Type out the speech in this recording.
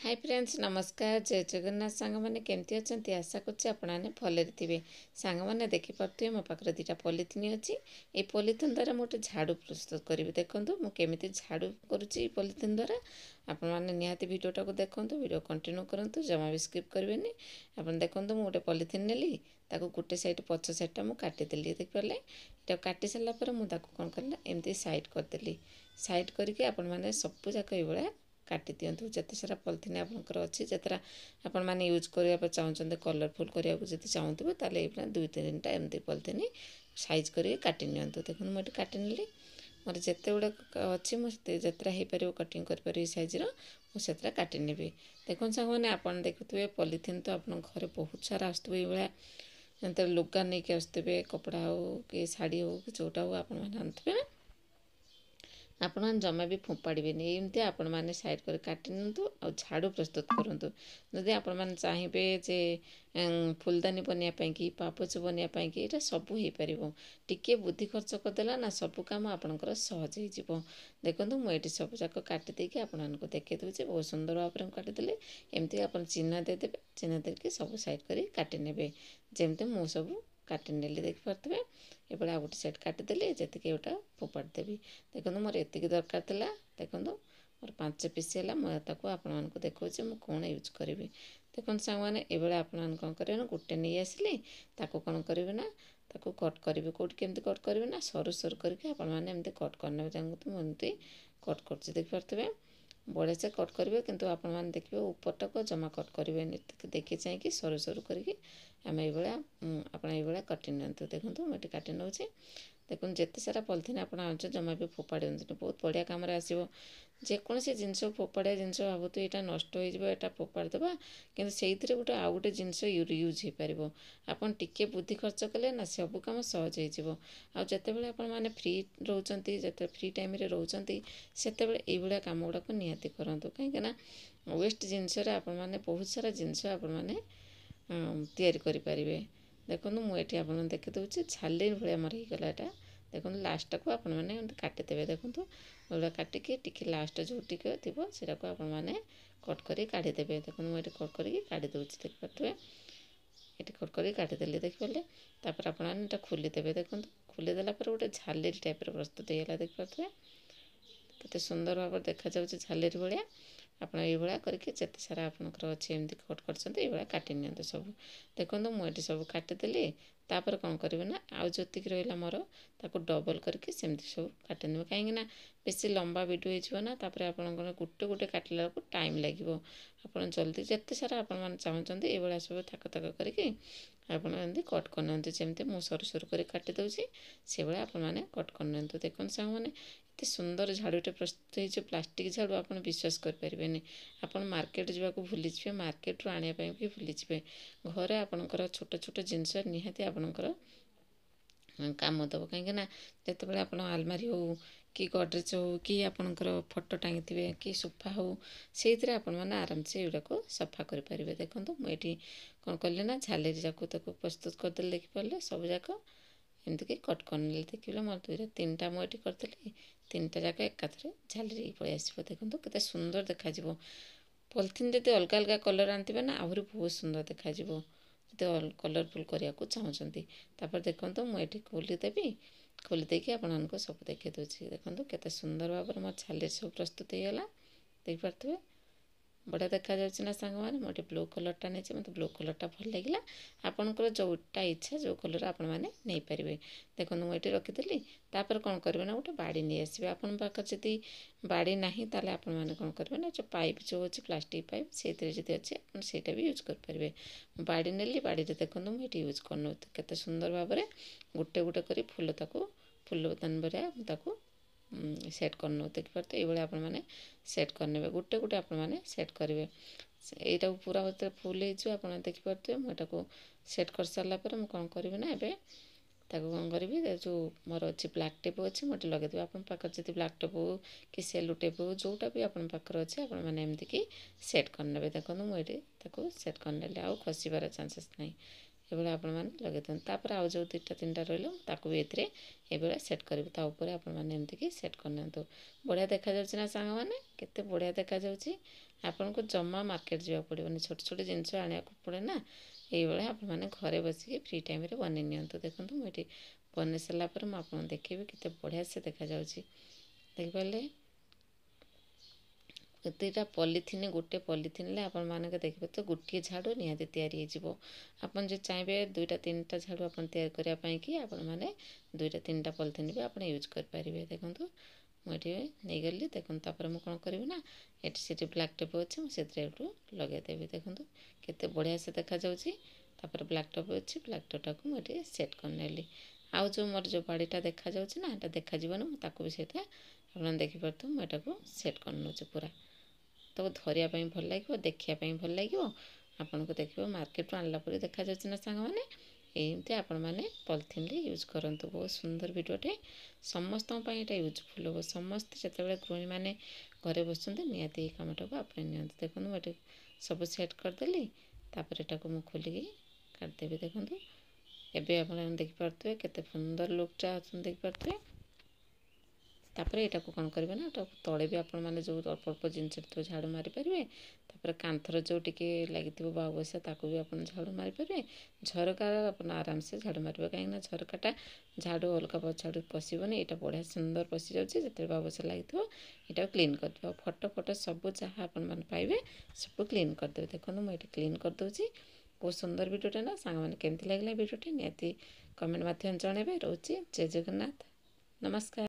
Hi friends नमस्कार जय जगन्नाथ सांग मैंने केमती अच्छा आशा करुच्चे आपने भले थे सांग मैंने देखिपे मो पाखे दुटा पॉलिथिन अच्छी ये पॉलिथिन द्वारा मुझे झाड़ू प्रस्तुत करी देखूँ मुझे झाड़ू करुच्ची पॉलिथिन द्वारा आपण मैंने निहाती वीडियोटा को देखूँ वीडियो कंटिन्यू करूँ जमा भी स्किप करेंगे आप देखूँ मुझे गोटे पॉलिथिन नेली गोटे साइड पछ साइडटा मुझे काटिदेली देखिपारे ये काटि सारापर मुझे कौन कली एमती साइड करदेली साइड करके आपण मैंने सबूक ये काटि दिंतु जिते सारा पॉलिथिन आपंकर अच्छी जितना आपण मैंने यूज करने चाहते कलरफुल करने को जब चाहूबे ताल ये दुई तीन टा एमती पॉलिथिन साइज कर काटि नियंतु देखो मुझे काटि नेली मोर जिते गुड़ाक अच्छी मुझे जितना हो पार कटिंग कर सैज्र मुझे काटि देखो सांग मैंने आप देखुए पॉलिथिन तो आप घर बहुत सारा आसुवे ये लुगा नहीं कि आसुवे कपड़ा हो कि शाढ़ी हो कि जोटा हो आप आनुवे ना आपण जमा भी फोपाड़े एमती आपण मैंने साइड कर काटि नियंतु आ झाड़ू प्रस्तुत करूँ जदि आपण मैंने चाहिए जे फुलदानी बनवाई कि पापोच बनवाई कि यहाँ सबू हो पार टिके बुद्धि खर्च करदेला ना सबू कम आपंकर सहज हो देखो मुझे सब जाक काटिदेकी आपको देखी दूसरे बहुत सुंदर भाव में काटिदेली एमती आप चिन्ह देदेवे चिन्ह देके सब साइड कर काटि ने जमती मु सब काटि नेली देखिपे ये आ गोटे साइड काटिदेली जी गोटा फोपाड़ी देवी देखो मोर ये दरकार था देखो मोर 5 पीस है मुझे आपण देखा मुझे कौन यूज करी देखो सांग मैंने ये आपण कौन करेंगे गोटे नहीं आसिले कौन करेंगे ना कट करेंगे कौट केमती कट करेंगे ना सरू सरू करके आपण मैंने एमती कट करने चाहूँ मुझे कट कर देखिपे बड़े से कट करेंगे किंतु आपण मैंने देखिए उपरटाक जमा कट करेंगे देखी चाहिए सरू सरू करके आम ये आप काटि नियंतु देखो मुझे काटि नौचे देखो जिते सारा पॉलिथिन आप जमा भी फोपाड़ी बहुत बढ़िया कम आसो जेकोसी जिनस फोपाड़िया जिन भावतु यहाँ नष्ट हो फोपाड़ी देवा कि से गोटे आउ गोटे जिनस यूज हो पार आपन टिके बुद्धि खर्च कले ना सब कम सहज हो जिते बड़े मैंने फ्री रोच जिते फ्री टाइम रोचते ये कम गुड़ाक निहाती करूँ कहीं वेस्ट जिनस मैंने बहुत सारा जिनस आपने तैयारी करें देखो मुझे आप देखी दूसरी झाली भाया मोर होगला यहाँ देखो लास्ट को आप काटिदेवे देखो गुड़ा काटिकी टी लास्ट जो टी थी से आपने कट कर काढ़ीदेवे देखो मुझे कट कर काढ़ी दूसरी देखिपे ये कट कर काढ़ीदेली देखिपारे तापर आप खोलीदेवे देखो खोलीदेला गोटे झालेरी टाइप प्रस्तुत होगा देखिपे केते सुंदर भाव देखा झालेरी भाया आप ये करके जिते सारा आपंकर अच्छे एमती कट कर काटि नि सब देखो मुझे सब काटिदेली तापर कौन करेंगे ना आउ जी रहा मोर ताको डबल करके सेमती सब काटि ने कहीं बेसी लंबा वीडियो होना तापर आप गोटे गोटे काटिला टाइम लगे आप जल्दी जिते सारा आप चाहते ये सब थाक थाक करके आप कट कर जमी मुझे सरू सरू कर काटि दूसरी से भाया आपने कट कर देखो सांग मैंने एत सुंदर झाड़ूटे प्रस्तुत हो प्लास्टिक झाड़ू आप विश्वास करें आप मार्केट जावाक भूलीजे मार्केट रू आने भी भूलीजे घरे आपंकर छोट छोट जिनस निहाती आपंकर काम दब कहीं जिते आप आलमारी हो कि गडरेज हो कि आपंकर फोटो टांगी कि सोफा हो से मैंने आराम से युवा सफा करेंगे देखो मुझे कौन कली ना झालेरी जाक प्रस्तुत करदे देखिपारे सब जाक एमती कट कर देखिए मोर 2-3 टा मुझे करदेली 3 टा जाक एकाथरे झालेरी पलि आसो देखो केते सुंदर देखा पॉलिथिन जब अलग अलग कलर आनते ना आहरी बहुत सुंदर देखा जो कलरफुल करने को चाहते तापर देखो मुझे खोलीदेवी खोलीदेकी आपको सब देखी दूसरी देखो केते सुंदर भाव में मोर झालेरी सब प्रस्तुत होगा देखिपे बढ़िया देखा ना सांग मैंने मोटे ब्लू कलरटा नहीं मतलब ब्लू कलरटा भल लगे आपंकर जोटा इच्छा जो कलर आप नहीं पारे देखो मुझे रखीदेली तापर कौन करेंगे ना गोटे बाड़ी नहीं आसवे आपन पाखे जदि बाड़ी ना ताल आपने कौन करेंगे ना जो पाइप जो अच्छे प्लास्टिक पाइप से अच्छे आपटा भी यूज करेंगे बाड़ी नेली बाड़ी देखो मुझे यूज कर केते सुंदर भाव में गोटे गोटे कर फूल फूलदान भाया सेट कर देखिपे ये आपने सेट करने गोटे गोटे आपने सेट करेंगे यहाँ पूरा फुल आप देखिपे मुझे सेट कर सारापर मुझे कौन करी ना एवं कौन करी जो मोर अच्छी ब्लैक टेप अच्छी मुझे लगेदेवी आप जब ब्लैक टेप हो कि सेलो टेप हो जोटा भी आप अच्छे आपमती सेट करने देखो मुझे सेट करने आउ खसबार चान्सेस ना ये आप लगे दिखाँ आउ जो 2-3टा रहा ये सेट करेंगे आपमती सेट करनी बढ़िया देखा ना सांग मैंने केते बढ़िया देखा ଆପଣଙ୍କୁ ଜମା ମାର୍କେଟ ଯିବାକୁ ପଡ଼ିବନି, ଛୋଟ ଛୋଟ ଜିନିଷ ଆଣିବାକୁ ପଡ଼େ ନା। এইଭଳିଆ ଆପଣମାନେ ଘରେ ବସିକି ଫ୍ରି ଟାଇମ୍ରେ ବନେଇ ନିଅନ୍ତୁ। ଦେଖନ୍ତୁ ମୁଁ ଏଠି ବନେଇ ସାରିଲା ପରେ ମୁଁ ଆପଣଙ୍କୁ ଦେଖେଇବି କେତେ ବଢ଼ିଆ ସେ ଦେଖାଯାଉଛି। ଦେଖିପାରିଲେ ଏତେଟା ପଲିଥିନ୍, ଗୋଟେ ପଲିଥିନ୍ରେ ଆପଣମାନଙ୍କ ଦେଖିପାରୁଥିବେ ଗୋଟିଏ ଝାଡ଼ୁ ନିହାତି ତିଆରି ହେଇଯିବ। ଆପଣ ଯଦି ଚାହିଁବେ 2ଟା 3ଟା ଝାଡ଼ୁ ଆପଣ ତିଆରି କରିବା ପାଇଁକି ଆପଣମାନେ 2ଟା 3ଟା ପଲିଥିନ୍ ବି ଆପଣ ୟୁଜ୍ କରିପାରିବେ। ଦେଖନ୍ତୁ ମୁଁ ଏଠି ନେଇଗଲି। ଦେଖନ୍ତୁ ତାପରେ ମୁଁ କ'ଣ କରିବି ନା, ଏଠି ସେଠି ବ୍ଲାକ୍ ଟେପ୍ ଅଛି, ମୁଁ ସେଥିରେ ଏଠୁ ଲଗାଇଦେବି। ଦେଖନ୍ତୁ କେତେ ବଢ଼ିଆ ସେ ଦେଖାଯାଉଛି। ତାପରେ ବ୍ଲାକ୍ ଟପ୍ ଅଛି, ବ୍ଲାକ୍ ଟପ୍ଟାକୁ ମୁଁ ଏଠି ସେଟ୍ କରିନେଲି। ଆଉ ଯେଉଁ ମୋର ଯେଉଁ ବାଡ଼ିଟା ଦେଖାଯାଉଛି ନା, ଏଟା ଦେଖାଯିବନି, ମୁଁ ତାକୁ ବି ସେଇଟା ଆପଣ ଦେଖିପାରୁଥିବେ। ମୁଁ ଏଟାକୁ ସେଟ୍ କରିନେଉଛି ପୁରା। ତାକୁ ଧରିବା ପାଇଁ ଭଲ ଲାଗିବ, ଦେଖିବା ପାଇଁ ଭଲ ଲାଗିବ। ଆପଣଙ୍କୁ ଦେଖିବ ମାର୍କେଟରୁ ଆଣିଲା ପରେ ଦେଖାଯାଉଛି ନା ସାଙ୍ଗମାନେ। ଏମିତି ଆପଣମାନେ ପଲିଥିନ୍ରେ ୟୁଜ୍ କରନ୍ତୁ। ବହୁତ ସୁନ୍ଦର ଭିଡ଼ିଓଟେ, ସମସ୍ତଙ୍କ ପାଇଁ ଏଇଟା ୟୁଜଫୁଲ୍ ହେବ। ସମସ୍ତେ ଯେତେବେଳେ ଗୃହିଣୀମାନେ ଘରେ ବସୁଛନ୍ତି ନିହାତି ଏହି କାମଟାକୁ ଆପଣେଇ ନିଅନ୍ତୁ। ଦେଖନ୍ତୁ ମୁଁ ଏଠି ସବୁ ସେଟ୍ କରିଦେଲି। ତାପରେ ଏଟାକୁ ମୁଁ ଖୋଲିକି କାଟିଦେବି। ଦେଖନ୍ତୁ ଏବେ ଆପଣ ଦେଖିପାରୁଥିବେ କେତେ ସୁନ୍ଦର ଲୁକ୍ଟା ଅଛନ୍ତି, ଦେଖିପାରୁଥିବେ। ତାପରେ ଏଟାକୁ କ'ଣ କରିବେ ନା, ଏଟାକୁ ତଳେ ବି ଆପଣମାନେ ଯେଉଁ ଅଳ୍ପ ଅଳ୍ପ ଜିନିଷ ଥିବ ଝାଡ଼ୁ ମାରିପାରିବେ। ତାପରେ କାନ୍ଥର ଯେଉଁ ଟିକେ ଲାଗିଥିବ ବାଉବସା ତାକୁ ବି ଆପଣ ଝାଡ଼ୁ ମାରିପାରିବେ। ଝରକା ଆପଣ ଆରାମସେ ଝାଡ଼ୁ ମାରିବେ, କାହିଁକିନା ଝରକାଟା ଝାଡ଼ୁ ଅଲଗା ଝାଡ଼ୁ ପଶିବନି। ଏଇଟା ବଢ଼ିଆ ସୁନ୍ଦର ପଶିଯାଉଛି। ଯେତେବେଳେ ବାଉବସା ଲାଗିଥିବ ଏଇଟାକୁ କ୍ଲିନ୍ କରିଦେବେ। ଆଉ ଫଟୋ ସବୁ ଯାହା ଆପଣମାନେ ପାଇବେ ସବୁ କ୍ଲିନ୍ କରିଦେବେ। ଦେଖନ୍ତୁ ମୁଁ ଏଇଠି କ୍ଲିନ୍ କରିଦେଉଛି। ବହୁତ ସୁନ୍ଦର ଭିଡ଼ିଓଟା ନା। ସାଙ୍ଗମାନେ କେମିତି ଲାଗିଲା ଭିଡ଼ିଓଟି ନିହାତି କମେଣ୍ଟ ମାଧ୍ୟମରେ ଜଣାଇବେ। ରହୁଛି। ଜୟ ଜଗନ୍ନାଥ, ନମସ୍କାର।